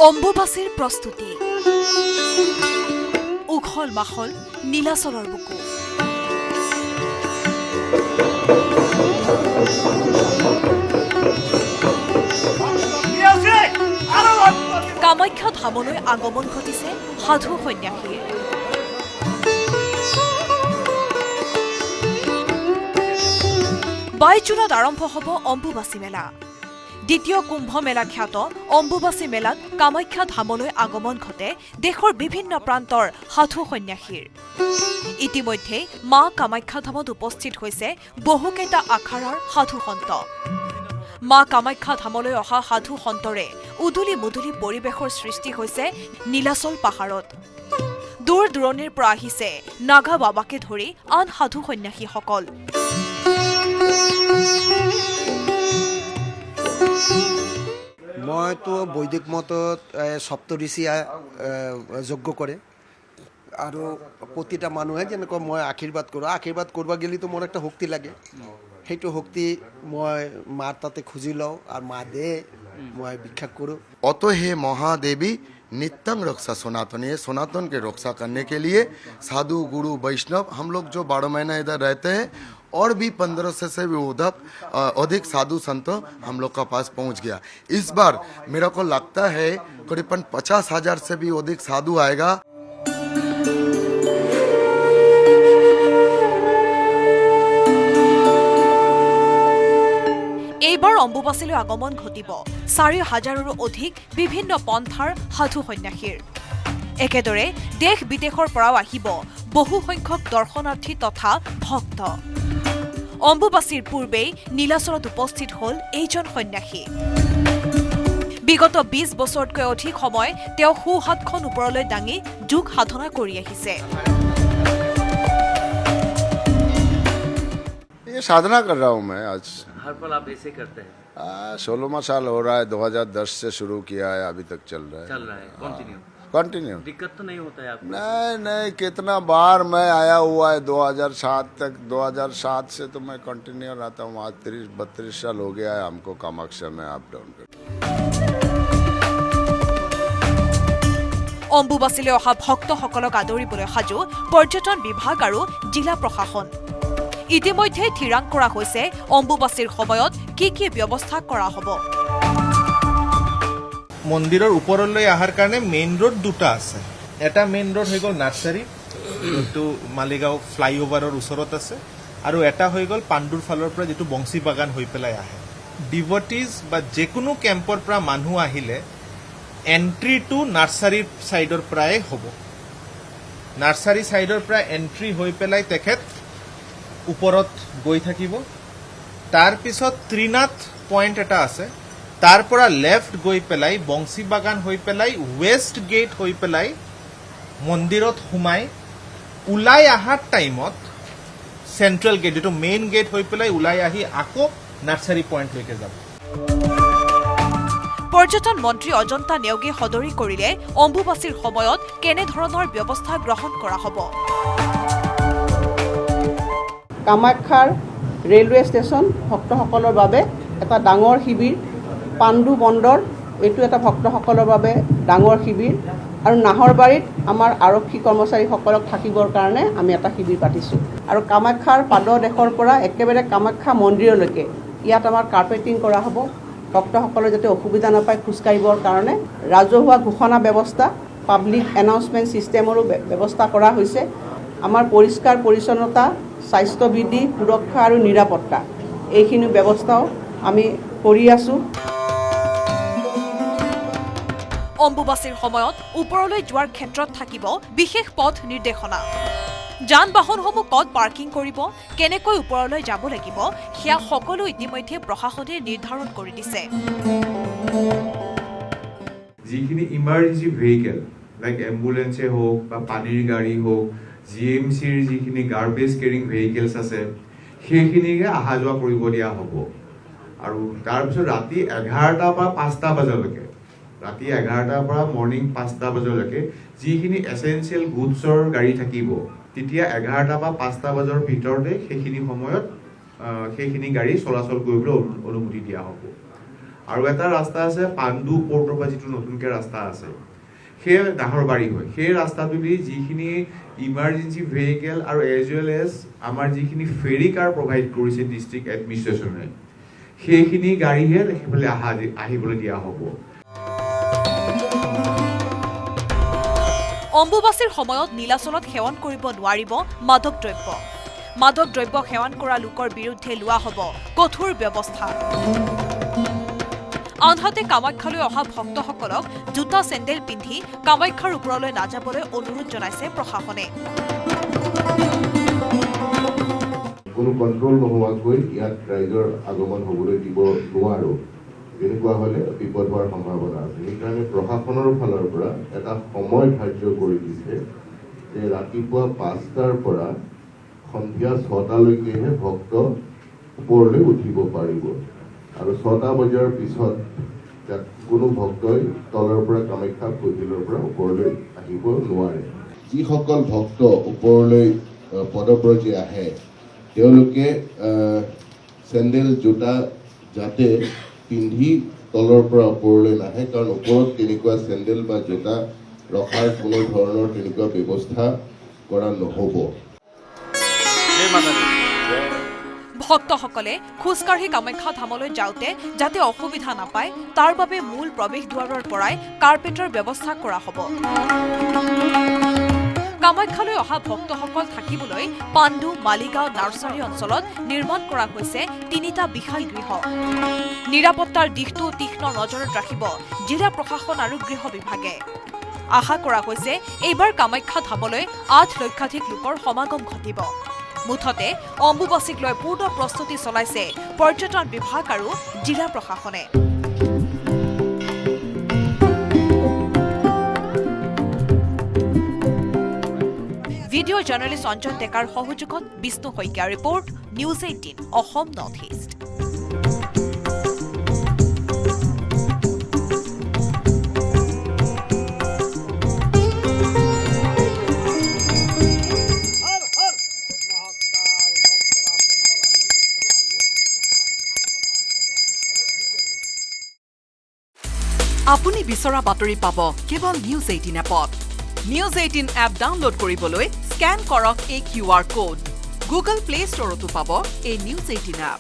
অম্বুবাচীৰ প্ৰস্তুতি উখল মাখল নীলাচলৰ বুকু কামাখ্যা ধামলৈ আগমন ঘটিছে সাধু সন্যাসীৰ জুনত আৰম্ভ হ'ব অম্বুবাচী মেলা দ্বিতীয় কুম্ভ মেলা খ্যাত অম্বুবাচী মেলাত কামাখ্যা ধামলৈ আগমন ঘটে দেশৰ বিভিন্ন প্ৰান্তৰ সাধু সন্যাসীৰ ইতিমধ্যে মা কামাখ্যা ধামত উপস্থিত হৈছে বহুকেইটা আখাৰাৰ সাধু সন্ত মা কামাখ্যা ধামলৈ অহা সাধু সন্তৰে উদুলি মুদুলি পৰিৱেশৰ সৃষ্টি হৈছে নীলাচল পাহাৰত দূৰ দূৰণিৰ পৰা আহিছে নাগা বাবাকে ধৰি আন সাধু সন্যাসীসকল মইতো বৈদিক মতত সপ্তঋষি যজ্ঞ কৰে আৰু প্ৰতিটা মানুহে যেনেকৈ মই আশীৰ্বাদ কৰোঁ আশীৰ্বাদ কৰিব গেলিতো মোৰ একটা শক্তি লাগে সেইটো শক্তি মই মাৰ তাতে খুঁজি লওঁ আৰু মা দে মই ভিক্ষা কৰোঁ অত হে महादेवी नित्यं रक्षा सनातन है सनातन के रक्षा करने के लिए साधु गुरु वैष्णव हम लोग जो 12 महीना इधर रहते हैं और भी 1500 से भी अधिक साधु संत हम लोग का पास पहुंच गया इस बार मेरे को लगता है करीबन 50,000 से भी अधिक साधु आएगा এইবাৰ অম্বুবাচীলৈ আগমন ঘটিব 4,000ৰো অধিক বিভিন্ন পন্থাৰ সাধু সন্যাসীৰ একেদৰে দেশ বিদেশৰ পৰাও আহিব বহু সংখ্যক দৰ্শনাৰ্থী তথা ভক্ত অম্বুবাচীৰ পূৰ্বেই নীলাচলত উপস্থিত হ'ল এইজন সন্যাসী বিগত 20 বছৰতকৈ অধিক সময় তেওঁ সোঁহাতখন ওপৰলৈ দাঙি যোগ সাধনা কৰি আহিছে ये साधना कर रहा हूँ मैं आज हर पल आप ऐसे करते हैं 16वां साल हो रहा है 2010 से शुरू किया है अभी तक चल रहा है कंटिन्यू दिक्कत तो नहीं होता है आपको नहीं कितना बार मैं आया हुआ है 2007 तक 2007 से तो मैं कंटिन्यू रहता हूँ आज 30-32 साल हो गया है हमको कामाख्या में अप डाउन कर অম্বুবাচীলৈ অহা ভক্তসকলক আদৰিবলৈ সাজু পৰ্যটন বিভাগ আৰু জিলা প্ৰশাসন ইতিমধ্যে থিৰাং কৰা হৈছে অম্বুবাচীৰ সময়ত কি কি ব্যৱস্থা কৰা হ'ব মন্দিৰৰ ওপৰলৈ অহাৰ কাৰণে মেইন ৰোড দুটা আছে এটা মেইন ৰোড হৈ গ'ল নাৰ্চাৰী যোনটো মালিগাঁও ফ্লাইঅভাৰৰ ওচৰত আছে আৰু এটা হৈ গ'ল পাণ্ডুৰ ফালৰ পৰা যিটো বংশী বাগান হৈ পেলাই আহে ডিভটিজ বা যিকোনো কেম্পৰ পৰা মানুহ আহিলে এন্ট্ৰি টু নাৰ্চাৰীৰ ছাইডৰ পৰাই হ'ব নাৰ্চাৰী ছাইডৰ পৰা এন্ট্ৰি হৈ পেলাই তেখেত ওপৰত গৈ থাকিব তাৰ পিছত ত্ৰিনাথ পইণ্ট এটা আছে তাৰ পৰা লেফ্ট গৈ পেলাই বংশী বাগান হৈ পেলাই ৱেষ্ট গেট হৈ পেলাই মন্দিৰত সোমাই ওলাই অহাৰ টাইমত চেণ্ট্ৰেল গেট যিটো মেইন গেট হৈ পেলাই ওলাই আহি আকৌ নাৰ্চাৰী পইণ্টলৈকে যাব পৰ্যটন মন্ত্ৰী অজন্তা নেওগে সদৰি কৰিলে অম্বুবাচীৰ সময়ত কেনেধৰণৰ ব্যৱস্থা গ্ৰহণ কৰা হ'ব কামাখ্যাৰ ৰেলৱে ষ্টেচন ভক্তসকলৰ বাবে এটা ডাঙৰ শিবিৰ পাণ্ডু বন্দৰ এইটো এটা ভক্তসকলৰ বাবে ডাঙৰ শিবিৰ আৰু নাহৰবাৰীত আমাৰ আৰক্ষী কৰ্মচাৰীসকলক থাকিবৰ কাৰণে আমি এটা শিবিৰ পাতিছোঁ আৰু কামাখ্যাৰ পাদদেশৰ পৰা একেবাৰে কামাখ্যা মন্দিৰলৈকে ইয়াত আমাৰ কাৰ্পেটিং কৰা হ'ব ভক্তসকলে যাতে অসুবিধা নাপায় খোজকাঢ়িবৰ কাৰণে ৰাজহুৱা ঘোষণা ব্যৱস্থা পাব্লিক এনাউন্সমেণ্ট ছিষ্টেমৰো ব্যৱস্থা কৰা হৈছে আমাৰ পৰিষ্কাৰ পৰিচ্ছন্নতা স্বাস্থ্যবিধি সুৰক্ষা আৰু নিৰাপত্তা এইখিনি ব্যৱস্থাও আমি কৰি আছোঁ অম্বুবাচীৰ সময়ত ওপৰলৈ যোৱাৰ ক্ষেত্ৰত থাকিব বিশেষ পথ নিৰ্দেশনা যান বাহনসমূহ ক'ত পাৰ্কিং কৰিব কেনেকৈ ওপৰলৈ যাব লাগিব সেয়া সকলো ইতিমধ্যে প্ৰশাসনে নিৰ্ধাৰণ কৰি দিছে যিখিনি ইমাৰ্জেঞ্চি ভেহিকেল লাইক এম্বুলেন্সে হওক বা পানীৰ গাড়ী হওক জিএমচিৰ যিখিনি গাৰ্বেজ কেৰিং ভেহিকেলছ আছে সেইখিনিকে অহা যোৱা কৰিব দিয়া হ'ব আৰু তাৰপিছত ৰাতি 11টাৰ পৰা 5টা বজালৈকে ৰাতি 11টাৰ পৰা মৰ্ণিং 5টা বজালৈকে যিখিনি এছেঞ্চিয়েল গুডছৰ গাড়ী থাকিব তেতিয়া 11টা পৰা 5টা বজাৰ ভিতৰতে সেইখিনি সময়ত সেইখিনি গাড়ী চলাচল কৰিবলৈ অনুমতি দিয়া হ'ব আৰু এটা ৰাস্তা আছে পাণ্ডু পোৰ্টৰ পৰা যিটো নতুনকৈ ৰাস্তা আছে সেই নাহৰবাৰী হয় সেই ৰাস্তাটোদি যিখিনি ইমাৰ্জেঞ্চি ভেহিকেল আৰু এজ ৱেল এজ আমাৰ যিখিনি ফেৰী কাৰ প্ৰভাইড কৰিছে ডিষ্ট্ৰিক্ট এডমিনিষ্ট্ৰেশ্যনে সেইখিনি গাড়ীহে সেইফালে আহিবলৈ দিয়া হ'ব। অম্বুবাচীৰ সময়ত নীলাচলত সেৱন কৰিব নোৱাৰিব মাদক দ্ৰব্য। মাদক দ্ৰব্য সেৱন কৰা লোকৰ বিৰুদ্ধে লোৱা হ'ব কঠোৰ ব্যৱস্থা। আনহাতে কামাখ্যালৈ অহা ভক্তসকলক জোতা চেণ্ডেল পিন্ধি কামাখ্যাৰ ওপৰলৈ নাযাবলৈ অনুৰোধ জনাইছে প্ৰশাসনে। কোনো কণ্ট্ৰল নোহোৱাকৈ ইয়াত ৰাইজৰ আগমন হ'বলৈ দিব নোৱাৰোঁ। তেনেকুৱা হ'লে বিপদ হোৱাৰ সম্ভাৱনা আছে। সেইকাৰণে প্ৰশাসনৰ ফালৰ পৰা এটা সময় ধাৰ্য কৰি দিছে যে ৰাতিপুৱা 5টাৰ পৰা সন্ধিয়া 6টালৈকেহে ভক্ত ওপৰলৈ উঠিব পাৰিব আৰু 6টা বজাৰ পিছত কোনো ভক্তই তলৰ পৰা কামাখ্যা কৈথিলৰ পৰা ওপৰলৈ আহিব নোৱাৰে। যিসকল ভক্ত ওপৰলৈ পদব্ৰজে আহে তেওঁলোকে চেণ্ডেল জোতা যাতে পিন্ধি তলৰ পৰা ওপৰলৈ নাহে, কাৰণ ওপৰত তেনেকুৱা চেণ্ডেল বা জোতা ৰখাৰ কোনো ধৰণৰ তেনেকুৱা ব্যৱস্থা কৰা নহ'ব। ভক্তসকলে খোজকাঢ়ি কামাখ্যা ধামলৈ যাওঁতে যাতে অসুবিধা নাপায় তাৰ বাবে মূল প্ৰৱেশ দুৱাৰৰ পৰাই কাৰ্পেটৰ ব্যৱস্থা কৰা হ'ব। কামাখ্যালৈ অহা ভক্তসকল থাকিবলৈ পাণ্ডু, মালিগাঁও, নাৰ্চাৰী অঞ্চলত নিৰ্মাণ কৰা হৈছে 3টা বিশাল গৃহ। নিৰাপত্তাৰ দিশটো তীক্ষ্ণ নজৰত ৰাখিব জিলা প্ৰশাসন আৰু গৃহ বিভাগে। আশা কৰা হৈছে এইবাৰ কামাখ্যা ধামলৈ 8 লক্ষাধিক লোকৰ সমাগম ঘটিব। মুঠতে অম্বুবাচীক লৈ পূৰ্ণ প্ৰস্তুতি চলাইছে পৰ্যটন বিভাগ আৰু জিলা প্ৰশাসনে। ভিডিঅ' জাৰ্নেলিষ্ট অঞ্জন ডেকাৰ সহযোগত বিষ্ণু শইকীয়াৰ report, news 18 Assam north east. আপুনি বিচৰা বাতৰি পাব কেৱল নিউজ 18 এপত। নিউজ 18 এপ ডাউনলোড কৰিবলৈ স্কেন কৰক এই QR কোড। গুগল প্লে ষ্টৰতো পাব এই নিউজ 18 এপ।